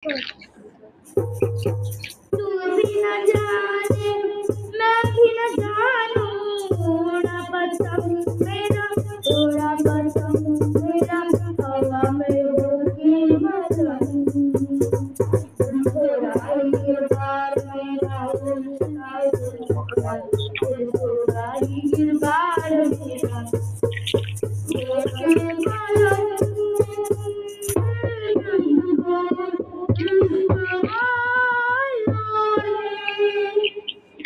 तू भी न जाने मैं भी न जानूं उड़ा पतंग मेरा उड़ा पतंग मेरा हवा में होगी पतंग उड़ाई गिरबार मेरा उड़ाई गिरबार मेरा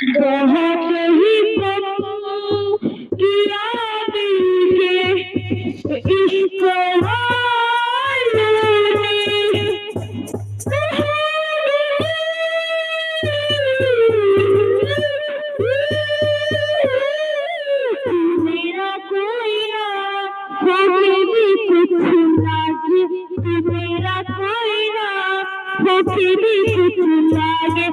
बहुत ही किया इसको मेरा कोई ना होके भी कुछ लागे मेरा कोई ना होके भी कुछ लागे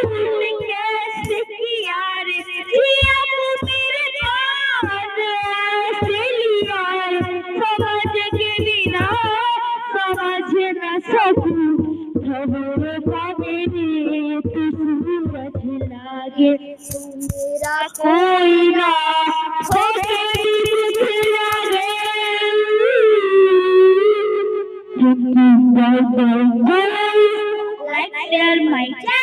कैसे किया रे किया तो मेरे पास ऐसे लिया समझ के बिना समझ न सकूं खबर पावे रे तू सूरज लागे मेरा कोई ना होके भी कुछ लागे like share my channel.